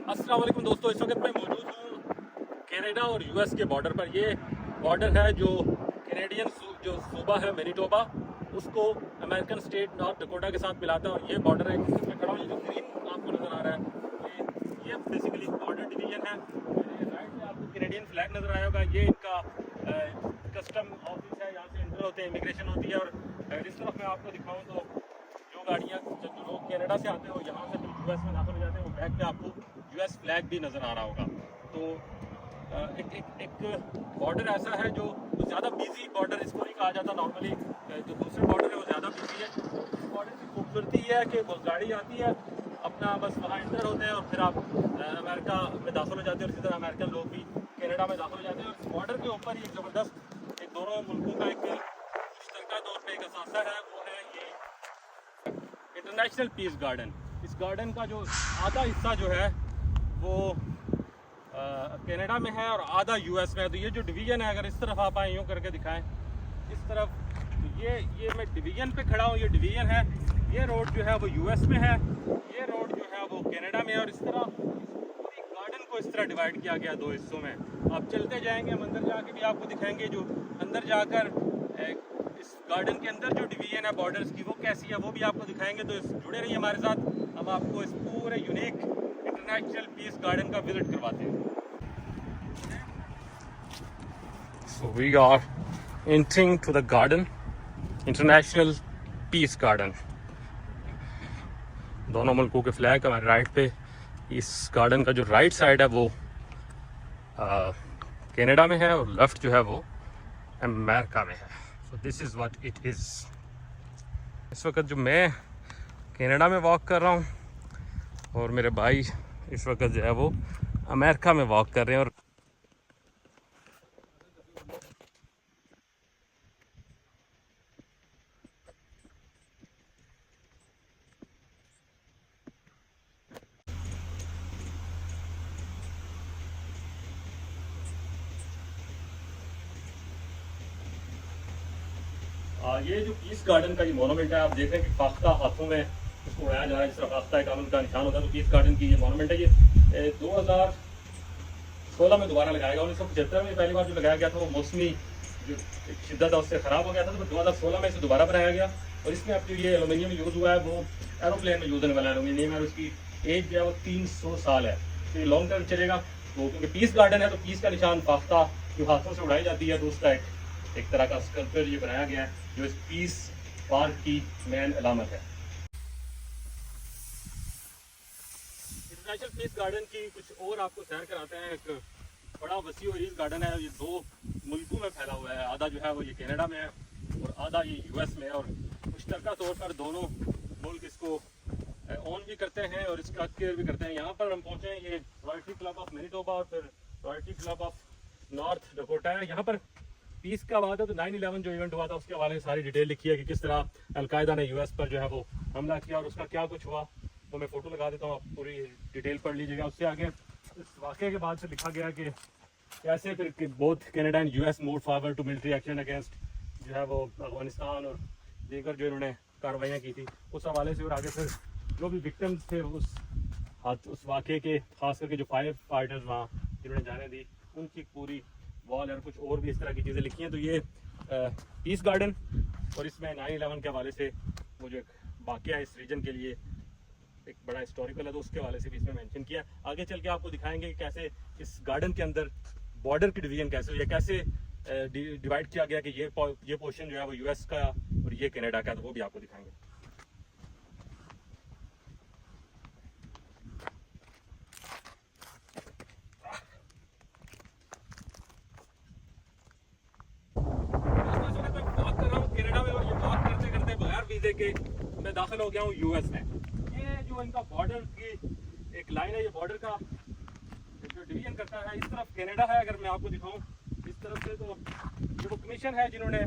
अस्सलाम वालेकुम दोस्तों, इस वक्त मैं मौजूद हूँ कनाडा और यूएस के बॉर्डर पर। ये बॉर्डर है जो कैनेडियन जो सूबा है मैनीटोबा, उसको अमेरिकन स्टेट नॉर्थ डकोटा के साथ मिलाता है। और ये बॉर्डर है जिसमें खड़ा हूँ, ये जो ग्रीन आपको नज़र आ रहा है, ये बेसिकली बॉर्डर डिवीजन है। मेरे राइट में आपको कैनेडियन फ्लैग नज़र आया होगा। ये इनका कस्टम ऑफिस है, यहाँ से एंटर होते हैं, इमिग्रेशन होती है। और इस तरफ मैं आपको दिखाऊँ तो जो गाड़ियाँ जो लोग कनाडा से आते हैं वो यहाँ से यूएस में दाखिल हो जाते हैं, वो बैक पे आपको यूएस फ्लैग भी नज़र आ रहा होगा। तो एक बॉर्डर ऐसा है जो ज़्यादा बिजी बॉर्डर इसको नहीं कहा जाता नॉर्मली। जो दूसरे बॉर्डर है वो ज़्यादा बिजी है। इस बॉर्डर की खूबसूरती है कि वो गाड़ी आती है, अपना बस वहाँ एंटर होते हैं और फिर आप अमेरिका में दाखिल हो जाते हैं। और इसी तरह अमेरिकन लोग भी कनाडा में दाखिल हो जाते हैं। और इस बॉर्डर के ऊपर एक ज़बरदस्त एक दोनों मुल्कों का एक मुश्तरका तौर पर एक असासा है, वो है ये इंटरनेशनल पीस गार्डन। इस गार्डन का जो आधा हिस्सा जो है वो कनाडा में है और आधा यूएस में है। तो ये जो डिवीज़न है, अगर इस तरफ आप आए यूँ करके दिखाएं इस तरफ, तो ये मैं डिवीज़न पे खड़ा हूँ। ये डिवीज़न है, ये रोड जो है वो यूएस में है, ये रोड जो है वो कनाडा में है। और इस तरह पूरी गार्डन को इस तरह डिवाइड किया गया दो हिस्सों में। आप चलते जाएंगे, हम अंदर जाके भी आपको दिखाएंगे। जो अंदर जाकर इस गार्डन के अंदर जो डिवीज़न है बॉर्डर्स की वो कैसी है वो भी आपको दिखाएंगे। तो जुड़े रहिए हमारे साथ, हम आपको इस पूरे यूनिक इंटरनेशनल पीस गार्डन का विजिट करवाते हैं। So we are entering to the garden, international peace garden. दोनों मुल्कों के फ्लैग हमारे राइट पे। इस गार्डन का जो राइट साइड है वो कनाडा में है और लेफ्ट जो है वो अमेरिका में है। So this is what it is. इस वक्त जो मैं कनाडा में वॉक कर रहा हूँ और मेरे भाई इस वक्त जो है वो अमेरिका में वॉक कर रहे हैं। और ये जो पीस गार्डन का ये मोनूमेंट है, आप देख रहे हैं कि फाख्ता हाथों में इसको उड़ाया जा रहा है, जिस तरह फाख्ता एक अमन का निशान होता है। तो पीस गार्डन की ये मोनूमेंट है। ये 2016 में दोबारा लगाया गया। 1975 में पहली बार जो लगाया गया था वो मौसमी जो शिद्दत है उससे ख़राब हो गया था, तो 2016 में इसे दोबारा बनाया गया। और इसमें अब जो ये एलुमिनियम यूज़ हुआ है वो एरोप्लेन में यूज़ होने वाला एलुमिनियम है। और उसकी एज जो है वो 300 साल है। तो ये लॉन्ग टर्म चलेगा। तो क्योंकि पीस गार्डन है तो पीस का निशान फाख्ता जो हाथों से उड़ाई जाती है, तो उसका एक तरह का स्कल्पचर ये बनाया गया है जो इस पीस पार्क की मेन अलामत है। इंटरनेशनल पीस गार्डन की कुछ और आपको सैर कराते हैं। एक बड़ा वसी और इस गार्डन है, ये दो मुल्कों में फैला हुआ है। आधा जो है वो ये कनाडा में है और आधा ये यूएस में है। और मुश्तरका तौर पर दोनों मुल्क इसको ऑन भी करते हैं और इसका केयर भी करते हैं। यहाँ पर हम पहुँचे हैं, ये रॉयल्टी क्लब ऑफ मैनीटोबा और फिर royalty club of north Dakota है। यहाँ पर पीस का बात है तो 9/11 जो इवेंट हुआ था उसके हवाले से सारी डिटेल लिखी है कि किस तरह अलकायदा ने यूएस पर जो है वो हमला किया और उसका क्या कुछ हुआ। तो मैं फ़ोटो लगा देता हूँ, आप पूरी डिटेल पढ़ लीजिएगा। उससे आगे इस वाक़े के बाद से लिखा गया कि कैसे फिर both Canada and US move forward to military action against जो है वो अफगानिस्तान और दीगर जो इन्होंने कार्रवाइयाँ की थी उस हवाले से। और आगे फिर जो भी विक्टिम्स थे उस वाक़े के, ख़ास करके जो फायर फाइटर्स वहाँ जिन्होंने जाने दी, उनकी पूरी वॉल और कुछ और भी इस तरह की चीज़ें लिखी हैं। तो ये पीस गार्डन और इसमें 9/11 के हवाले से वो जो एक वाक़या है इस रीजन के लिए एक बड़ा हिस्टोरिकल है, तो उसके हवाले से भी इसमें मेंशन किया। आगे चल के आपको दिखाएंगे कि कैसे इस गार्डन के अंदर बॉर्डर की डिवीज़न कैसे हुई है, कैसे डिवाइड किया गया कि ये पोर्शन जो है वो यूएस का और ये कनाडा का, तो वो भी आपको दिखाएंगे। वीज़े के मैं दाखिल हो गया हूँ यूएस में। ये जो इनका बॉर्डर की एक लाइन है, ये बॉर्डर का जो डिवीजन करता है, इस तरफ कनाडा है। अगर मैं आपको दिखाऊं इस तरफ से, तो ये वो कमीशन है जिन्होंने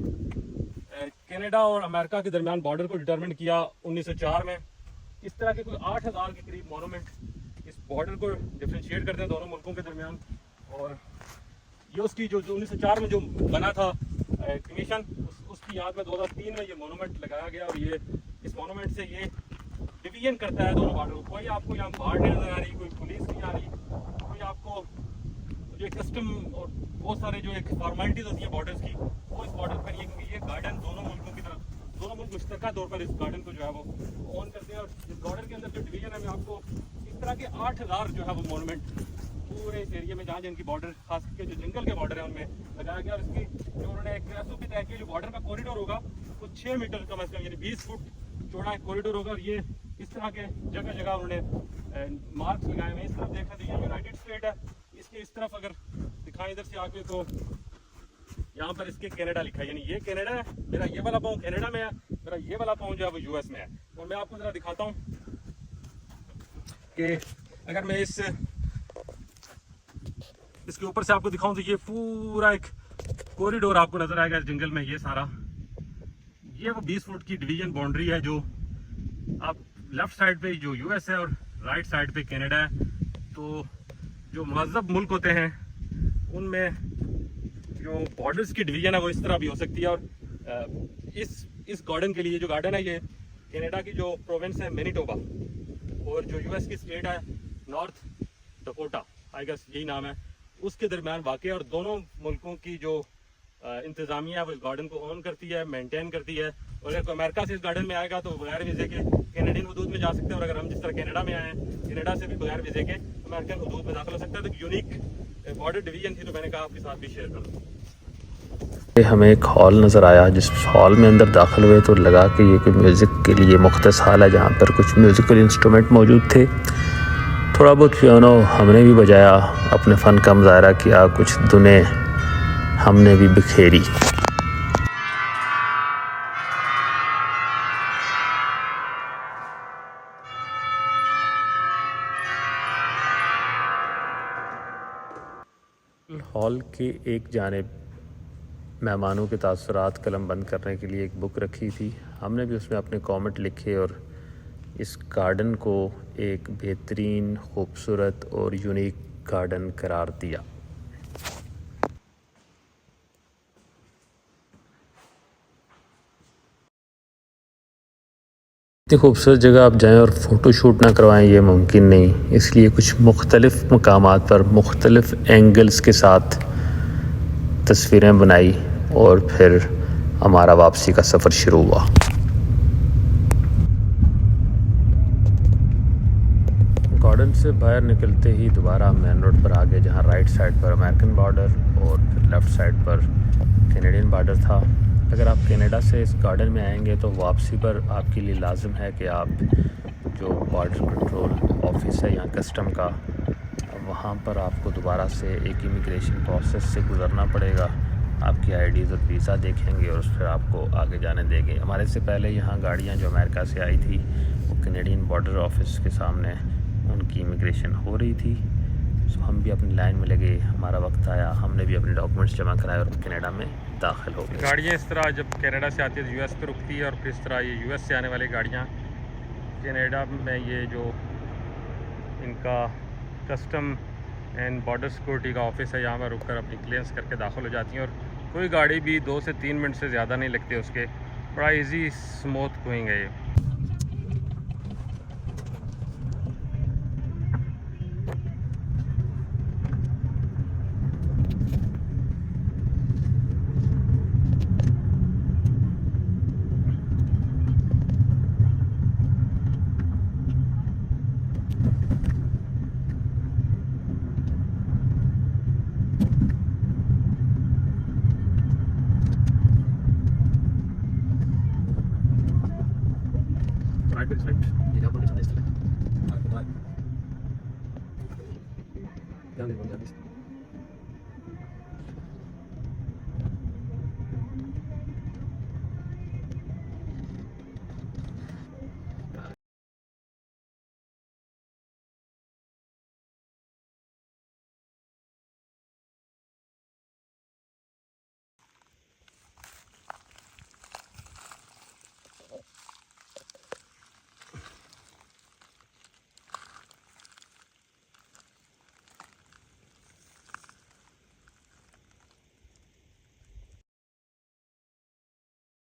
कनाडा और अमेरिका के दरमियान बॉर्डर को डिटरमिन किया 1904 में। इस तरह के कोई 8000 के करीब मोनूमेंट इस बॉर्डर को डिफ्रेंशिएट करते हैं दोनों मुल्कों के दरमियान। और ये उसकी जो 1904 में जो बना था कमीशन, उसकी याद में 2003 में ये मोनूमेंट लगाया गया। और ये इस मोनूमेंट से ये डिवीजन करता है दोनों बॉर्डर को। कोई आपको यहाँ बाढ़ नहीं नजर आ रही, कोई पुलिस नहीं आ रही, कोई आपको जो कस्टम और बहुत सारे जो एक फॉर्मेलिटीज होती है बॉर्डर्स की वो इस बॉर्डर पर नहीं है, क्योंकि ये गार्डन दोनों मुल्कों की तरफ, दोनों मुल्क मुश्तरका तौर पर इस गार्डन को जो है वो ऑन करते हैं। और इस बॉर्डर के अंदर जो डिवीजन है मैं आपको इस तरह के 8000 जो है वो मोनूमेंट पूरे इस एरिया में जहाँ जिनकी बॉर्डर खास करके जो जंगल के बॉर्डर है उनमें लगाया गया। और इसकी जो उन्होंने एक भी तय किया, जो बॉर्डर का कॉरिडोर होगा वो 6 मीटर कम अज कम यानी 20 फुट चौड़ा एक कॉरिडोर होगा। और ये इस तरह के जगह जगह उन्होंने मार्क्स लगाए हुए हैं। इस तरफ देखा तो ये यूनाइटेड स्टेट है, इसके इस तरफ अगर दिखाएं इधर से आके तो यहाँ पर इसके कनाडा लिखा है, यानी ये कनाडा है, मेरा ये वाला पाँव कनाडा में है, मेरा ये वाला पाँव जो है वो यूएस में है। और मैं आपको जरा दिखाता हूँ कि अगर मैं इसके ऊपर से आपको दिखाऊं तो ये पूरा एक कॉरिडोर आपको नजर आएगा इस जंगल में। ये सारा ये वो 20 फुट की डिवीजन बाउंड्री है, जो आप लेफ्ट साइड पे जो यूएस है और राइट साइड पे कनाडा है। तो जो महज़ब मुल्क होते हैं उनमें जो बॉर्डर्स की डिवीजन है वो इस तरह भी हो सकती है। और इस गार्डन के लिए जो गार्डन है ये कनाडा की जो प्रोविंस है मैनिटोबा और जो यूएस की स्टेट है नॉर्थ डकोटा, आई गेस यही नाम है, उसके दरमियान वाक़ है। और दोनों मुल्कों की जो इंतज़ामिया है वो इस गार्डन को ऑन करती है, मेंटेन करती है। और अगर अमेरिका से इस गार्डन में आएगा तो बगैर वीज़े के कैनेडियन हदूद में जा सकते हैं। और अगर हम जिस तरह कनाडा में आए हैं, कनाडा से भी बगैर वीज़े के अमेरिकन हदूद में दाखिल हो सकता है। तो यूनिक बॉर्डर डिवीजन थी, तो मैंने कहा आपके साथ भी शेयर कर दूँ। हमें एक हॉल नज़र आया, जिस हॉल में अंदर दाखिल हुए तो लगा कि ये कोई म्यूज़िक के लिए मुख्तस हॉल है, जहाँ पर कुछ म्यूज़िकल इंस्ट्रूमेंट मौजूद थे। थोड़ा बहुत पियानो हमने भी बजाया, अपने फ़न का मुजाहरा किया, कुछ धुनें हमने भी बिखेरी। हॉल के एक जानिब मेहमानों के तासुरात कलम बंद करने के लिए एक बुक रखी थी। हमने भी उसमें अपने कमेंट लिखे और इस गार्डन को एक बेहतरीन, खूबसूरत और यूनिक गार्डन करार दिया। इतनी खूबसूरत जगह आप जाएं और फ़ोटो शूट ना करवाएं ये मुमकिन नहीं, इसलिए कुछ मुख्तलिफ़ मकामात पर मुख्तलिफ़ एंगल्स के साथ तस्वीरें बनाई और फिर हमारा वापसी का सफ़र शुरू हुआ। गार्डन से बाहर निकलते ही दोबारा मेन रोड पर आ गए, जहाँ राइट साइड पर अमेरिकन बॉर्डर और फिर लेफ़्ट साइड पर कैनेडियन बॉर्डर था। अगर आप कनाडा से इस गार्डन में आएंगे तो वापसी पर आपके लिए लाजिम है कि आप जो बॉर्डर कंट्रोल ऑफिस है या कस्टम का, वहाँ पर आपको दोबारा से एक इमिग्रेशन प्रोसेस से गुज़रना पड़ेगा। आपकी आईडीज़ और वीज़ा देखेंगे और फिर आपको आगे जाने देंगे। हमारे से पहले यहाँ गाड़ियाँ जो अमेरिका से आई थी वो कैनेडियन बॉर्डर ऑफिस के सामने उनकी इमिग्रेशन हो रही थी। सो हम भी अपनी लाइन में लगे, हमारा वक्त आया, हमने भी अपने डॉक्यूमेंट्स जमा कराए और कनाडा में दाखिल हो गए। गाड़ियाँ इस तरह जब कनाडा से आती है तो यूएस पे रुकती है, और फिर इस तरह ये यूएस से आने वाली गाड़ियाँ कनाडा में ये जो इनका कस्टम एंड बॉर्डर सिक्योरिटी का ऑफिस है यहाँ पर रुक कर अपनी क्लियरेंस करके दाखिल हो जाती हैं। और कोई गाड़ी भी 2 से 3 मिनट से ज़्यादा नहीं लगते उसके, बड़ा ईजी स्मूथ गोइंग है ये। Right,